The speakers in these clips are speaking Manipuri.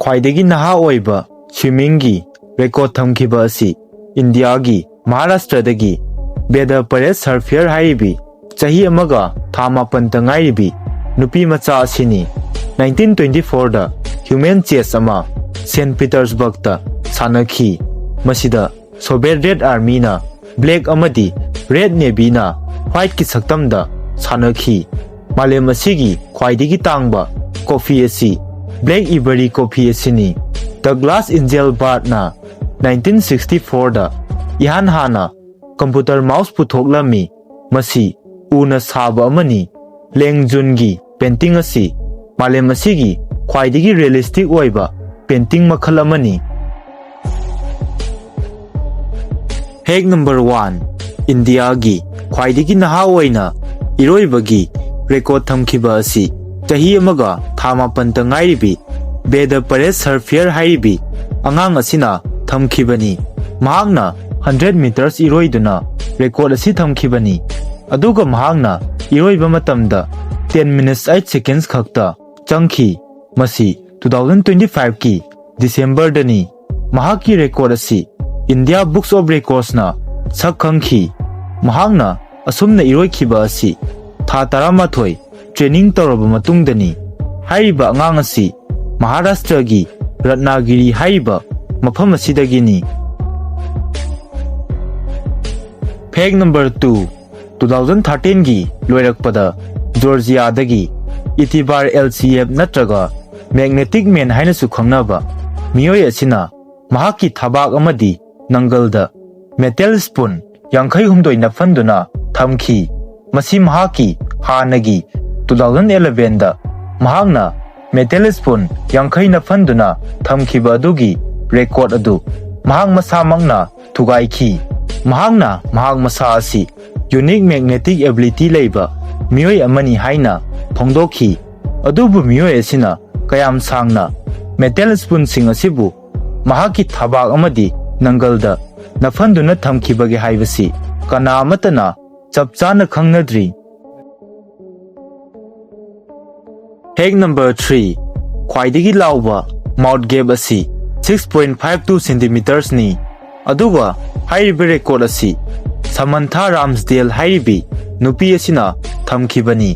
ख्वाइदगी नहा ओइबा स्विमिंगी रेकॉर्ड थमखिबा असि इंडिया की महाराष्ट्र दगी बेदा परेड सर्फियर हाइबी चाही अमगा था मापन तंगाइबी नुपी मचा असिनी 1924 दा ह्यूमन चेस अमा सेंट पीटर्सबर्ग ता सानखी मसिदा सोवियत रेड आर्मी ना ब्लैक अमदी रेड नेवी ना व्हाइट की सक्तम दा सानखी मालेम असिगी ख्वाइदगी तांगबा कॉफी असी ब्लैक इबरी कॉफी असिनी द ग्लास एंजल बार्ड ना 1964 दा इहान हाना कंप्यूटर माउस पुथोकलमी मसी उना साबा अमनी लेंगजुनगी पेंटिंग असी मालेम असिगी ख्वाइदगी रियलिस्टिक ओइबा पेंटिंग मखल अमनी। हेग नंबर 1 इंडिया की ख्वाइदगी नहा ओइना इरोइबगी रेकॉर्ड थमखिबा असी चाही अमगा था मापन तंगाइबी बेदा परेड सर्फियर हाइबी अंगांग असिना थमखिबनी महांगना 100 मीटर्स इरोइदुना रेकॉर्ड असी थमखिबनी अदुगा महांगना इरोइबा मतमदा 10 मिनट्स 8 सेकेंड्स खक्ता चंखी मसी 2025 की दिसंबर दनी महाकी रेकॉर्ड असी इंडिया बुक्स ऑफ रेकॉर्ड्स ना सकखंखी महांगना असुमना इरोइखिबा असी था 13 ट्रेनिंग तौरबा मतुंगदनी हाइबा अंगांग असी महाराष्ट्र की रत्नागिरी हाइबा मफम असिदगिनी। फैक्ट नंबर 2 2013 की लोइरकपदा जॉर्जिया दगी इतिबार LCF नत्रगा मैग्नेटिक मैन हाइनसु खंगनाबा मियोय असिना महाकी थाबाक अमदी नंगलदा मेटल स्पून 53 नफंदुना थमखी मसी महाकी हानगी 2011 दा महांगना मेटल स्पून 50 नफंदुना थमखिबा अदुगी रेकॉर्ड अदु महांग मसामंगना थुगाइखी महांगना महांग मसा असी यूनिक मैग्नेटिक एबिलिटी लेबा मियोय अमनी हाइना फोंदोखी अदुबु मियोय असिना कयाम सांगना मेटल स्पून सिंग असिबु महाकी थाबाक अमदी नंगलदा नफंदुना थमखिबगे हाइबसी कना अमतना चपचाना खंगनद्री। हेग नंबर 3 ख्वाइदगी लाउबा माउथ गैप असी 6.52 सेंटीमीटर्स नी अदुगा हाइरिबे रेकॉर्ड असी समंथा राम्सडेल हाइरिबी नुपी असिना थमखिबनी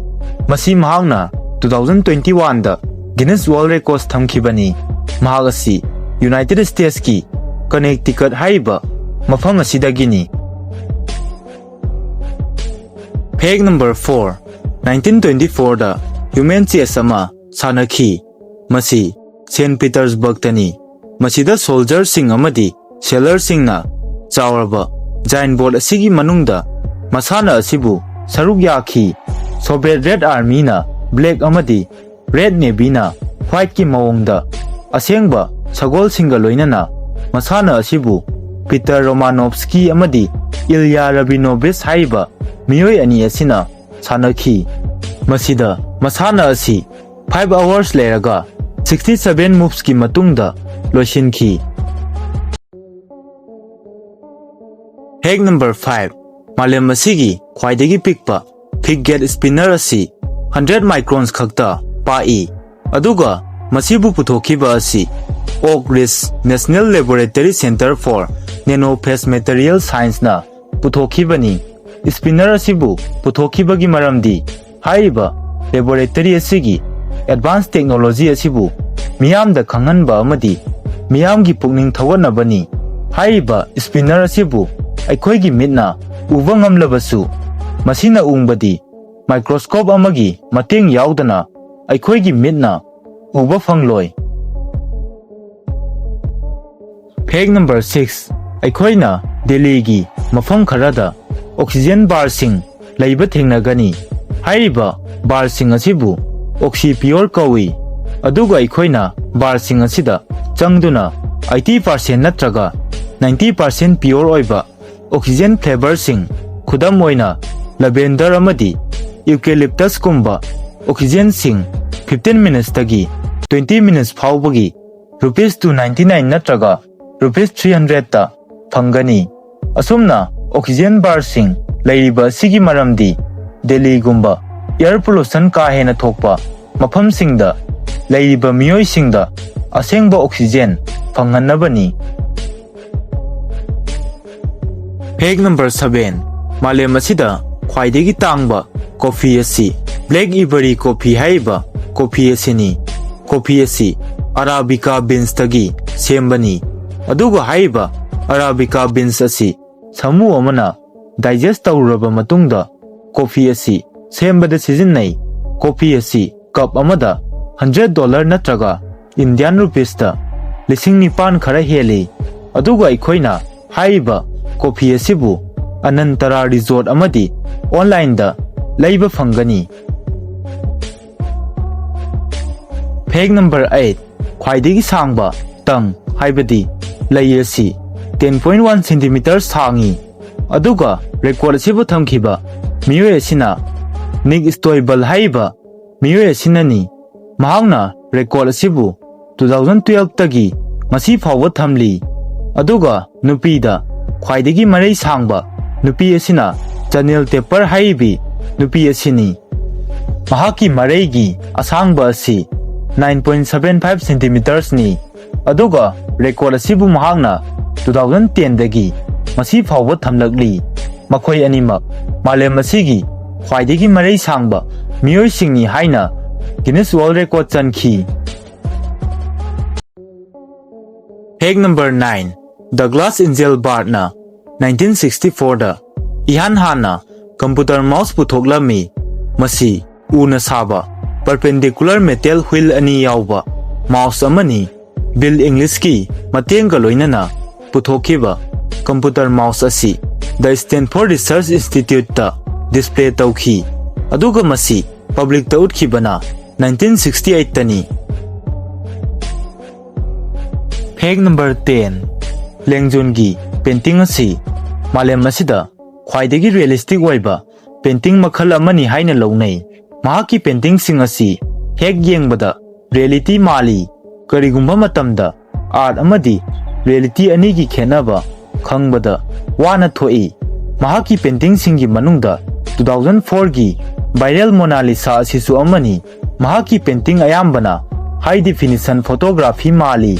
मसी महांगना 2021 दा गिनेस वर्ल्ड रेकॉर्ड्स थमखिबनी महाग असी यूनाइटेड स्टेट्स की कनेक्टिकट हाइबा मफम असिदगिनी। फैक्ट नंबर 4 1924 दा ह्यूमन चेस अमा सानखी मसी सेंट पीटर्सबर्ग तनी मसीदा सोल्जर सिंग अमदी सेलर सिंगना चावरबा जाइन बोर्ड असिगी मनुंगदा मसाना असिबु सरुक याखी सोवियत रेड आर्मी ना ब्लैक अमदी रेड नेवी ना व्हाइट की मवंगदा असेंगबा सगोल सिंगा लोइनना मसाना असिबु पीटर रोमानोव्स्की अमदी इलिया रबिनोविच हाइबा मियोय अनि असिना सानखी मसीदा मसाना असी 5 आवर्स लेरगा 67 मूव्स की मतुंगदा लोशिनखी। हेग नंबर 5 मालेम असिगी ख्वाइदगी पिकपा फिगगेट स्पिनर असी 100 माइक्रोन्स खक्ता पाई अदुगा मसीबु पुथोखिबा असी Oak Ridge National Laboratory Center for nanophase material science ना पुथोखिबनी स्पिनर असिबु पुथोखिबगी मरमदी हाइबा लैबोरेटरी असिगी एडवांस टेक्नोलॉजी असिबु मियाम दा खंगनबा अमदी मियाम की पुकनिंग थवनबनी हाइबा स्पिनर असिबु अखोइगी मिटना उबा ngamlabasु मसिना उंगबदी माइक्रोस्कोप अमगी मतेंग याउदना अखोइगी मिटना उबा फंगलोय। फैक्ट नंबर 6 अखोइना दिल्ली की मफम खरादा ऑक्सीजन बारसिंग लैबा थेंगनगनी हाइबा बारसिंग असिबु ऑक्सी प्योर कौई अदुगा अखोइना बारसिंग असिदा चंगदुना 80% नत्रगा 90% प्योर ओइबा ऑक्सीजन फ्लेवर सिंग खुदम ओइना लवेंडर अमदी यूकेलिप्टस कुंबा ऑक्सीजन सिंग 15 मिनट्स तगी 20 मिनट्स फाउबगी ₹299 नत्रगा ₹300 ता फंगनी असुमना ऑक्सीजन बार सिंग लैरिबा सिगी मरमदी दिल्ली गुंबा एयर पोल्यूशन का हेना थोकपा मफम सिंगदा लैरिबा मियोय सिंगदा asengba oxygen phanghanabani. Page number 7. Malem Asigi Khwaidagi Tangba coffee asi Black Ivory coffee haiba coffee asini. Coffee asi Arabica beans tagi sembani. Aduga haiba Arabica beans asi samu amana digest tawraba matungda coffee asi sembada sijinnai. Coffee asi cup amada $100 natraga Indian rupees ta lising nipan khara heli. Aduga ikhoina haiba coffee asibu Anantara resort amadi online da Leiba fangani. Page number 8. Khwaidagi sangba tang haibadi lay asi 10.1 cm sangi. Aduga record asibu thamkhiba miyoy asina Nick Stoibal haiba miyoy asinani. Mahangna record asibu 2012 tagi ngasi phawba thamli. Aduga nupida Khwaidagi marei sangba nupi asina channel taper haibi nupi asini. Mahaki mareigi asangba asi 9.75 cm ni. Aduga record asibu mahangna 2010 dagi masi phawba thamlakli. Makhoi animak Malem Asigi Khwaidagi marei sangba miyoy singni haina Guinness World Record chankhi. Page number 9. Douglas Angel Bartna 1964 da ihan hana computer mouse puthoklami. Masi una saba perpendicular metal wheel ani yawba mouse amani Bill English ki matenga loinana puthokhiba computer mouse asi the Stanford Research Institute ta display tawkhi. Aduga masi public ta utkibana 1968 tani. Page number 10. Lengjungi painting asi Malem Asigi Khwaidagi realistic waiba painting makhal amani haina launai. Mahaki painting sing asi hek yengbada reality mali karigumba matamda art amadi reality anigi khenaba khangbada wana thoi. Mahaki painting singi manungda 2004 gi viral Mona Lisa asisu amani. Mahaki painting ayambana high definition photography mali.